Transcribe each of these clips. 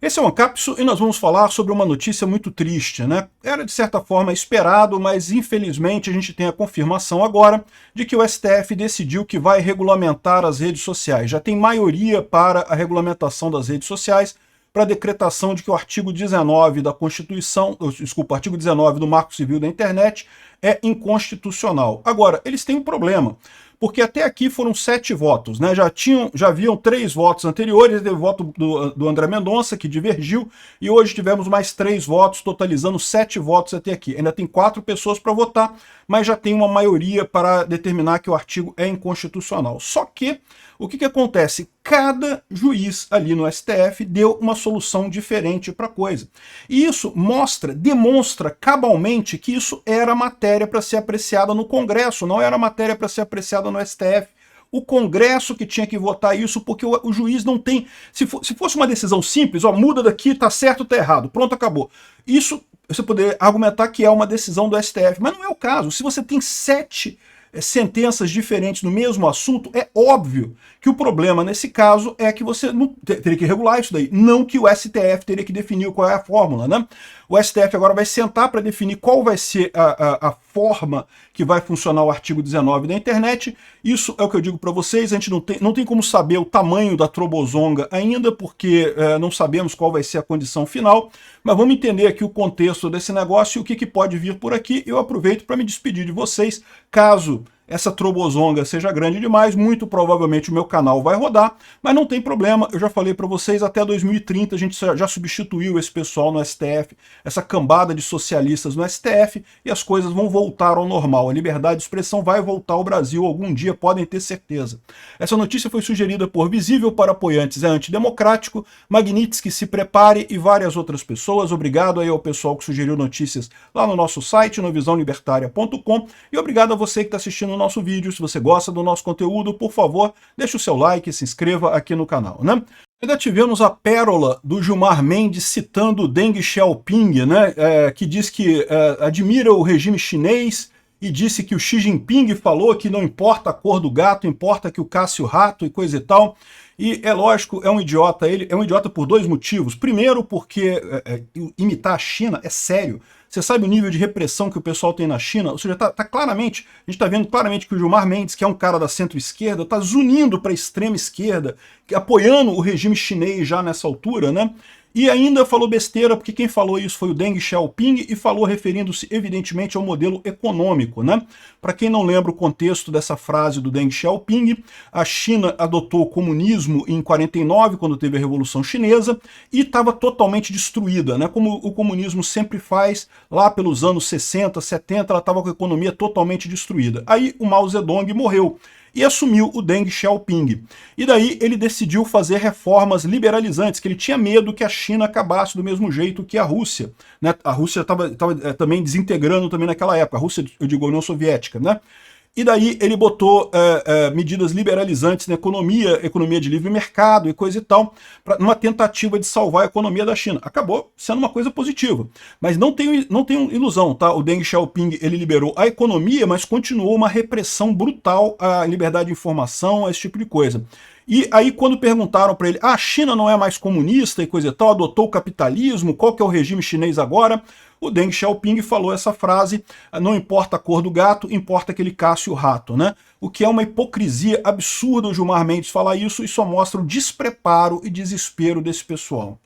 Esse é o Ancapsu e nós vamos falar sobre uma notícia muito triste, né? Era de certa forma esperado, mas infelizmente a gente tem a confirmação agora de que o STF decidiu que vai regulamentar as redes sociais. Já tem maioria para a regulamentação das redes sociais, para a decretação de que o artigo 19 da Constituição, desculpa, o artigo 19 do Marco Civil da Internet é inconstitucional. Agora, eles têm um problema, porque até aqui foram 7 votos, né? Já haviam 3 votos anteriores, teve o voto do André Mendonça, que divergiu, e hoje tivemos mais 3 votos, totalizando 7 votos até aqui. Ainda tem 4 pessoas para votar, mas já tem uma maioria para determinar que o artigo é inconstitucional. Só que, o que acontece? Cada juiz ali no STF deu uma solução diferente para a coisa. E isso demonstra cabalmente que isso era matéria para ser apreciada no Congresso, não era matéria para ser apreciada no STF. O Congresso que tinha que votar isso, porque o juiz não tem... Se fosse uma decisão simples, ó, muda daqui, tá certo, tá errado, pronto, acabou. Isso você poderia argumentar que é uma decisão do STF, mas não é o caso. Se você tem 7 sentenças diferentes no mesmo assunto, é óbvio que o problema nesse caso é que você não teria que regular isso daí, não que o STF teria que definir qual é a fórmula, né? O STF agora vai sentar para definir qual vai ser a forma que vai funcionar o artigo 19 da internet. Isso é o que eu digo para vocês, a gente não tem como saber o tamanho da trobozonga ainda, porque não sabemos qual vai ser a condição final, mas vamos entender aqui o contexto desse negócio e o que pode vir por aqui. Eu aproveito para me despedir de vocês, caso essa trobozonga seja grande demais, muito provavelmente o meu canal vai rodar, mas não tem problema, eu já falei para vocês, até 2030 a gente já substituiu esse pessoal no STF, essa cambada de socialistas no STF, e as coisas vão voltar ao normal. A liberdade de expressão vai voltar ao Brasil algum dia, podem ter certeza. Essa notícia foi sugerida por Visível para Apoiantes, é antidemocrático, Magnitsky se prepare e várias outras pessoas. Obrigado aí ao pessoal que sugeriu notícias lá no nosso site, novisãolibertaria.com, e obrigado a você que está assistindo o nosso vídeo. Se você gosta do nosso conteúdo, por favor, deixe o seu like e se inscreva aqui no canal, né? Ainda tivemos a pérola do Gilmar Mendes citando o Deng Xiaoping, né? Que diz que admira o regime chinês e disse que o Xi Jinping falou que não importa a cor do gato, importa que o casse o rato e coisa e tal. E é lógico, é um idiota, ele é um idiota por 2 motivos. Primeiro, porque imitar a China é sério. Você sabe o nível de repressão que o pessoal tem na China? Ou seja, claramente, a gente está vendo claramente que o Gilmar Mendes, que é um cara da centro-esquerda, está zunindo para a extrema-esquerda, apoiando o regime chinês já nessa altura, né? E ainda falou besteira, porque quem falou isso foi o Deng Xiaoping, e falou referindo-se evidentemente ao modelo econômico, né? Para quem não lembra o contexto dessa frase do Deng Xiaoping, a China adotou o comunismo em 49, quando teve a Revolução Chinesa, e estava totalmente destruída, né? Como o comunismo sempre faz, lá pelos anos 60, 70, ela estava com a economia totalmente destruída. Aí o Mao Zedong morreu e assumiu o Deng Xiaoping. E daí ele decidiu fazer reformas liberalizantes, que ele tinha medo que a China acabasse do mesmo jeito que a Rússia, né? A Rússia estava também desintegrando também naquela época, a Rússia, eu digo, a União Soviética, né? E daí ele botou medidas liberalizantes na economia de livre mercado e coisa e tal, numa tentativa de salvar a economia da China. Acabou sendo uma coisa positiva. Mas não tem ilusão, tá? O Deng Xiaoping, ele liberou a economia, mas continuou uma repressão brutal à liberdade de informação, a esse tipo de coisa. E aí quando perguntaram para ele, a China não é mais comunista e coisa e tal, adotou o capitalismo, qual que é o regime chinês agora? O Deng Xiaoping falou essa frase, não importa a cor do gato, importa que ele casse o rato, né? O que é uma hipocrisia absurda o Gilmar Mendes falar isso, e só mostra o despreparo e desespero desse pessoal.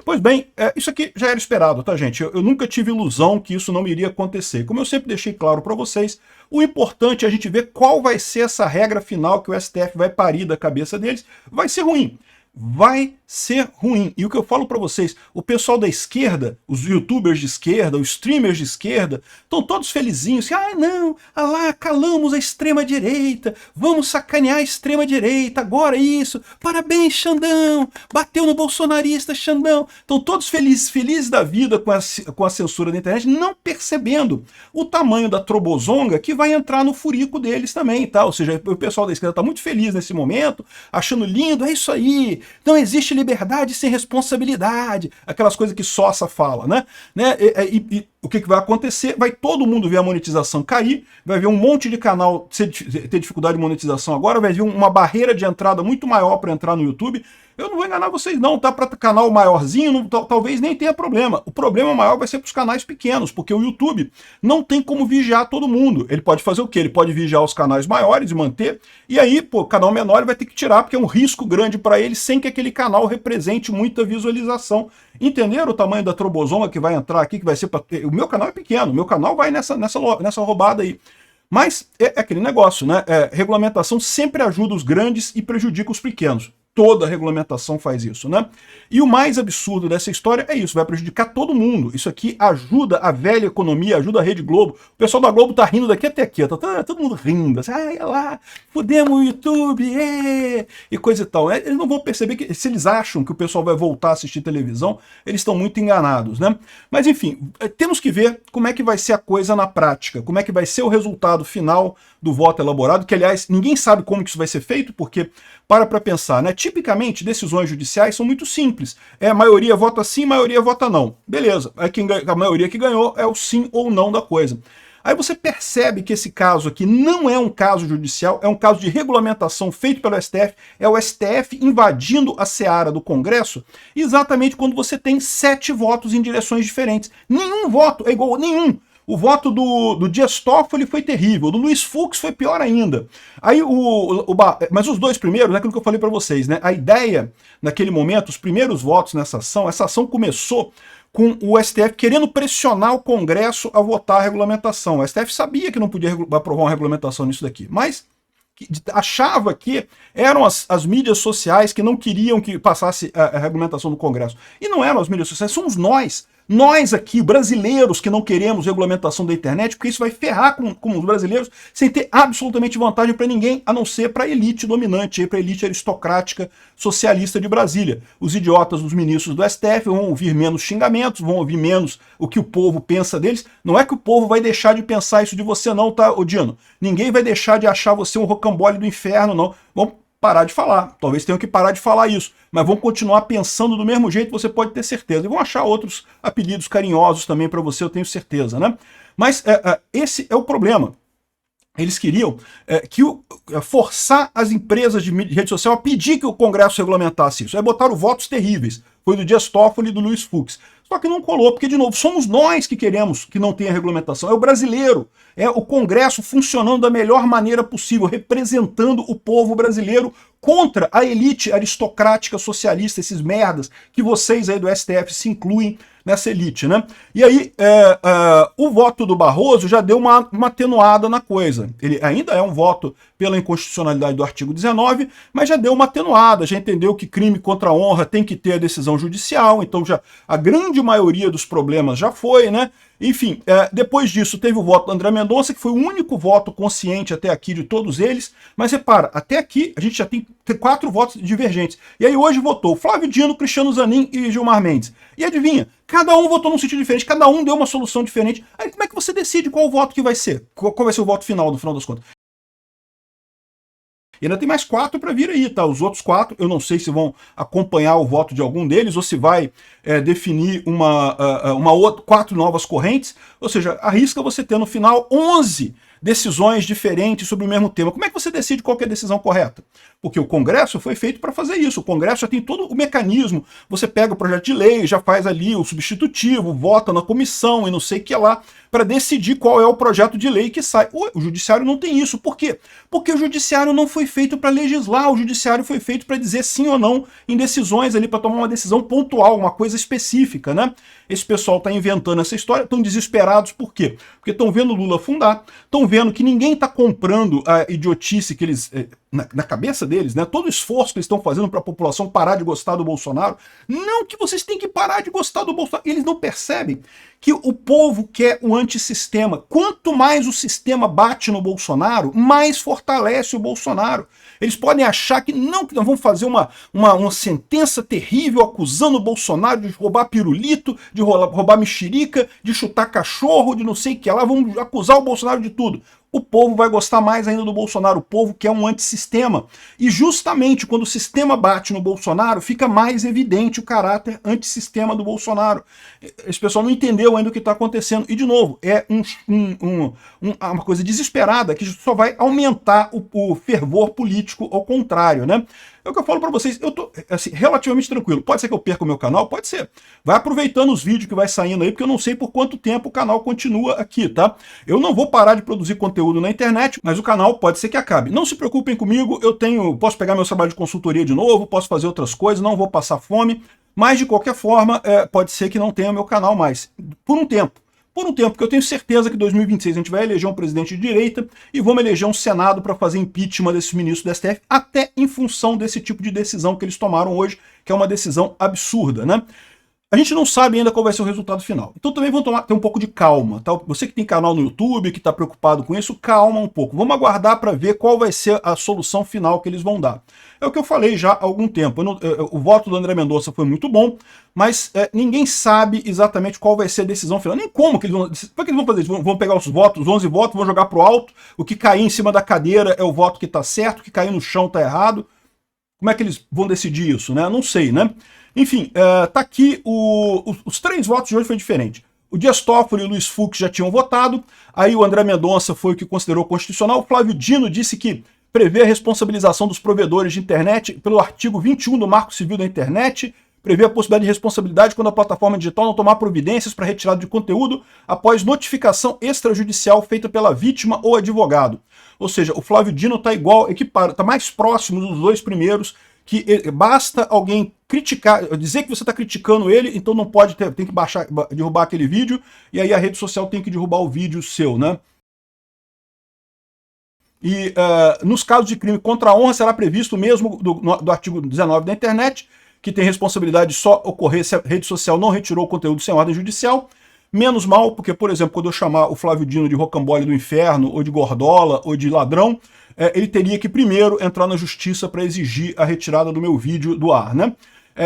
Pois bem, isso aqui já era esperado, tá, gente? Eu nunca tive ilusão que isso não iria acontecer. Como eu sempre deixei claro para vocês, o importante é a gente ver qual vai ser essa regra final que o STF vai parir da cabeça deles. Vai ser ruim. Vai ser ruim. E o que eu falo para vocês, o pessoal da esquerda, os youtubers de esquerda, os streamers de esquerda, estão todos felizinhos. Ah, não, lá, calamos a extrema-direita, vamos sacanear a extrema-direita, agora isso, parabéns, Xandão, bateu no bolsonarista, Xandão. Estão todos felizes da vida com a censura da internet, não percebendo o tamanho da trobozonga que vai entrar no furico deles também, tá? Ou seja, o pessoal da esquerda está muito feliz nesse momento, achando lindo, é isso aí, não existe liberdade sem responsabilidade, aquelas coisas que Sossa fala, né? E o que vai acontecer? Vai todo mundo ver a monetização cair, vai ver um monte de canal ter dificuldade de monetização agora, vai ver uma barreira de entrada muito maior para entrar no YouTube. Eu não vou enganar vocês não, tá? Para canal maiorzinho, talvez nem tenha problema. O problema maior vai ser para os canais pequenos, porque o YouTube não tem como vigiar todo mundo. Ele pode fazer o quê? Ele pode vigiar os canais maiores e manter, e aí, pô, canal menor ele vai ter que tirar, porque é um risco grande para ele, sem que aquele canal represente muita visualização. Entenderam o tamanho da trobosoma que vai entrar aqui, que vai ser para... O meu canal é pequeno, o meu canal vai nessa roubada aí. Mas é aquele negócio, né? Regulamentação sempre ajuda os grandes e prejudica os pequenos. Toda regulamentação faz isso, né? E o mais absurdo dessa história é isso, vai prejudicar todo mundo. Isso aqui ajuda a velha economia, ajuda a Rede Globo. O pessoal da Globo tá rindo daqui até aqui, tá todo mundo rindo. Assim, olha lá, fudemos o YouTube, e coisa e tal. Eles não vão perceber que, se eles acham que o pessoal vai voltar a assistir televisão, eles estão muito enganados, né? Mas enfim, temos que ver como é que vai ser a coisa na prática, como é que vai ser o resultado final do voto elaborado, que aliás, ninguém sabe como que isso vai ser feito, porque, para pensar, né? Tipicamente, decisões judiciais são muito simples. A maioria vota sim, a maioria vota não. Beleza, aí a maioria que ganhou é o sim ou não da coisa. Aí você percebe que esse caso aqui não é um caso judicial, é um caso de regulamentação feito pelo STF, é o STF invadindo a seara do Congresso, exatamente quando você tem 7 votos em direções diferentes. Nenhum voto é igual a nenhum. O voto do Dias Toffoli foi terrível, do Luiz Fux foi pior ainda. Aí mas os dois primeiros, é aquilo que eu falei para vocês, né? A ideia, naquele momento, os primeiros votos nessa ação, essa ação começou com o STF querendo pressionar o Congresso a votar a regulamentação. O STF sabia que não podia aprovar uma regulamentação nisso daqui, mas achava que eram as mídias sociais que não queriam que passasse a regulamentação do Congresso. E não eram as mídias sociais, somos nós. Nós aqui, brasileiros, que não queremos regulamentação da internet, porque isso vai ferrar com os brasileiros sem ter absolutamente vantagem para ninguém, a não ser para a elite dominante, para a elite aristocrática socialista de Brasília. Os idiotas dos ministros do STF vão ouvir menos xingamentos, vão ouvir menos o que o povo pensa deles. Não é que o povo vai deixar de pensar isso de você não, tá, Odino? Ninguém vai deixar de achar você um rocambole do inferno, não. Vamos parar de falar. Talvez tenham que parar de falar isso, mas vão continuar pensando do mesmo jeito, você pode ter certeza. E vão achar outros apelidos carinhosos também para você, eu tenho certeza, né? Mas esse é o problema. Eles queriam forçar as empresas de rede social a pedir que o Congresso regulamentasse isso. Aí botaram votos terríveis. Foi do Dias Toffoli e do Luiz Fux. Só que não colou, porque, de novo, somos nós que queremos que não tenha regulamentação. É o brasileiro. É o Congresso funcionando da melhor maneira possível, representando o povo brasileiro contra a elite aristocrática socialista, esses merdas que vocês aí do STF se incluem nessa elite, né? E aí, o voto do Barroso já deu uma atenuada na coisa. Ele ainda é um voto pela inconstitucionalidade do artigo 19, mas já deu uma atenuada, já entendeu que crime contra a honra tem que ter a decisão judicial, então já a grande maioria dos problemas já foi, né? Enfim, depois disso teve o voto do André Mendonça, que foi o único voto consciente até aqui de todos eles, mas repara, até aqui a gente já tem 4 votos divergentes. E aí hoje votou Flávio Dino, Cristiano Zanin e Gilmar Mendes. E adivinha, cada um votou num sentido diferente, cada um deu uma solução diferente. Aí como é que você decide qual voto que vai ser? Qual vai ser o voto final, no final das contas? E ainda tem mais 4 para vir aí, tá? Os outros 4, eu não sei se vão acompanhar o voto de algum deles ou se vai definir 4 novas correntes. Ou seja, arrisca você ter no final 11 decisões diferentes sobre o mesmo tema. Como é que você decide qual que é a decisão correta? Porque o Congresso foi feito para fazer isso. O Congresso já tem todo o mecanismo. Você pega o projeto de lei, já faz ali o substitutivo, vota na comissão e não sei o que lá, para decidir qual é o projeto de lei que sai. O Judiciário não tem isso. Por quê? Porque o Judiciário não foi feito para legislar, o Judiciário foi feito para dizer sim ou não em decisões ali, para tomar uma decisão pontual, uma coisa específica, né? Esse pessoal está inventando essa história, estão desesperados, por quê? Porque estão vendo Lula afundar, estão vendo que ninguém está comprando a idiotice que eles, na cabeça deles, né? Todo o esforço que eles estão fazendo para a população parar de gostar do Bolsonaro. Não que vocês têm que parar de gostar do Bolsonaro. Eles não percebem que o povo quer o antissistema. Quanto mais o sistema bate no Bolsonaro, mais fortalece o Bolsonaro. Eles podem achar que não vão fazer uma sentença terrível acusando o Bolsonaro de roubar pirulito, de roubar mexerica, de chutar cachorro, de não sei o que lá, vão acusar o Bolsonaro de tudo. o povo vai gostar mais ainda do Bolsonaro, o povo quer um antissistema. E justamente quando o sistema bate no Bolsonaro, fica mais evidente o caráter antissistema do Bolsonaro. Esse pessoal não entendeu ainda o que está acontecendo. E, de novo, é uma coisa desesperada que só vai aumentar o fervor político ao contrário, né? É o que eu falo para vocês, eu tô assim, relativamente tranquilo. Pode ser que eu perca o meu canal? Pode ser. Vai aproveitando os vídeos que vai saindo aí, porque eu não sei por quanto tempo o canal continua aqui, tá? Eu não vou parar de produzir conteúdo na internet, mas o canal pode ser que acabe. Não se preocupem comigo, posso pegar meu trabalho de consultoria de novo, posso fazer outras coisas, não vou passar fome, mas de qualquer forma, pode ser que não tenha meu canal mais, por um tempo. Porque eu tenho certeza que em 2026 a gente vai eleger um presidente de direita e vamos eleger um Senado para fazer impeachment desses ministros do STF, até em função desse tipo de decisão que eles tomaram hoje, que é uma decisão absurda, né? A gente não sabe ainda qual vai ser o resultado final. Então também vamos ter um pouco de calma, tá? Você que tem canal no YouTube, que está preocupado com isso, calma um pouco. Vamos aguardar para ver qual vai ser a solução final que eles vão dar. É o que eu falei já há algum tempo. O voto do André Mendonça foi muito bom, mas ninguém sabe exatamente qual vai ser a decisão final. Nem como que eles vão... Como é que eles vão fazer isso? Vão pegar os 11 votos, vão jogar para o alto, o que cair em cima da cadeira é o voto que está certo, o que cair no chão está errado. Como é que eles vão decidir isso, né? Não sei, né? Enfim, tá aqui, os 3 votos de hoje foi diferente. O Dias Toffoli e o Luiz Fux já tinham votado, aí o André Mendonça foi o que considerou constitucional, o Flávio Dino disse que prevê a responsabilização dos provedores de internet pelo artigo 21 do Marco Civil da Internet, prevê a possibilidade de responsabilidade quando a plataforma digital não tomar providências para retirada de conteúdo após notificação extrajudicial feita pela vítima ou advogado. Ou seja, o Flávio Dino está igual, equipado, está mais próximo dos 2 primeiros, que basta alguém criticar, dizer que você está criticando ele, então não pode ter, tem que derrubar aquele vídeo, e aí a rede social tem que derrubar o vídeo seu, né? E nos casos de crime contra a honra será previsto o mesmo do artigo 19 da internet, que tem responsabilidade de só ocorrer se a rede social não retirou o conteúdo sem ordem judicial. Menos mal, porque, por exemplo, quando eu chamar o Flávio Dino de rocambole do inferno, ou de gordola, ou de ladrão, ele teria que primeiro entrar na justiça para exigir a retirada do meu vídeo do ar, né?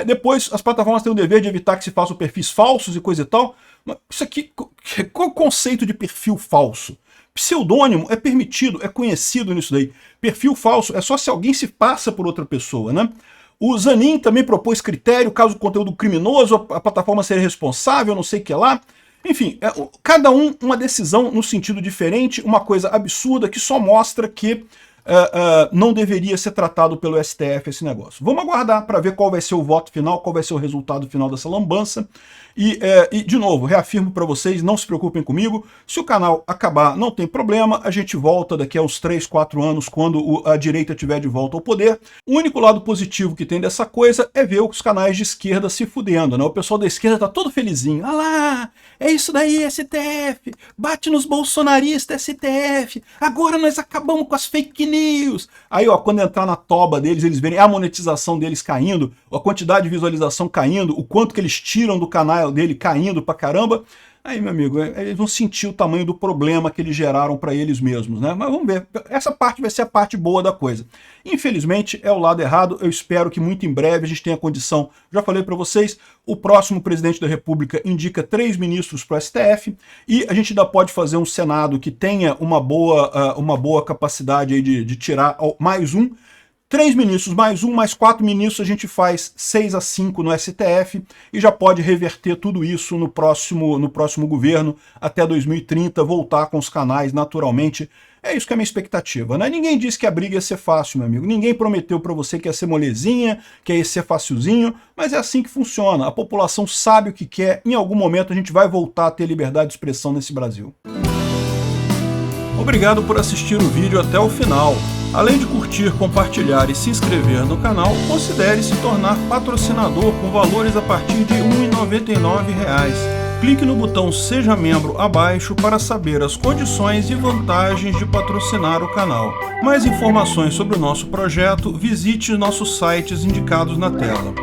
Depois, as plataformas têm o dever de evitar que se façam perfis falsos e coisa e tal. Mas isso aqui, qual é o conceito de perfil falso? Pseudônimo é permitido, é conhecido nisso daí. Perfil falso é só se alguém se passa por outra pessoa, né? O Zanin também propôs critério, caso o conteúdo criminoso, a plataforma seria responsável, não sei o que lá. Enfim, cada uma decisão no sentido diferente, uma coisa absurda que só mostra que não deveria ser tratado pelo STF esse negócio. Vamos aguardar para ver qual vai ser o voto final, qual vai ser o resultado final dessa lambança. E de novo, reafirmo para vocês, não se preocupem comigo, se o canal acabar não tem problema, a gente volta daqui a uns 3, 4 anos, quando a direita estiver de volta ao poder. O único lado positivo que tem dessa coisa é ver os canais de esquerda se fudendo, né? O pessoal da esquerda tá todo felizinho, ah lá, é isso daí, STF, bate nos bolsonaristas, STF, agora nós acabamos com as fake news. Aí, ó, quando entrar na toba deles, eles verem a monetização deles caindo, a quantidade de visualização caindo, o quanto que eles tiram do canal dele caindo pra caramba, aí, meu amigo, eles vão sentir o tamanho do problema que eles geraram para eles mesmos, né? Mas vamos ver, essa parte vai ser a parte boa da coisa. Infelizmente, é o lado errado, eu espero que muito em breve a gente tenha condição, já falei para vocês, o próximo presidente da República indica 3 ministros para o STF, e a gente ainda pode fazer um Senado que tenha uma boa capacidade aí de tirar mais um, 3 ministros, mais 1, mais 4 ministros, a gente faz 6 a 5 no STF e já pode reverter tudo isso no próximo governo até 2030, voltar com os canais naturalmente. É isso que é a minha expectativa, né? Ninguém disse que a briga ia ser fácil, meu amigo. Ninguém prometeu para você que ia ser molezinha, que ia ser facilzinho, mas é assim que funciona. A população sabe o que quer, em algum momento a gente vai voltar a ter liberdade de expressão nesse Brasil. Obrigado por assistir o vídeo até o final. Além de curtir, compartilhar e se inscrever no canal, considere se tornar patrocinador com valores a partir de R$ 1,99. Clique no botão Seja Membro abaixo para saber as condições e vantagens de patrocinar o canal. Mais informações sobre o nosso projeto, visite nossos sites indicados na tela.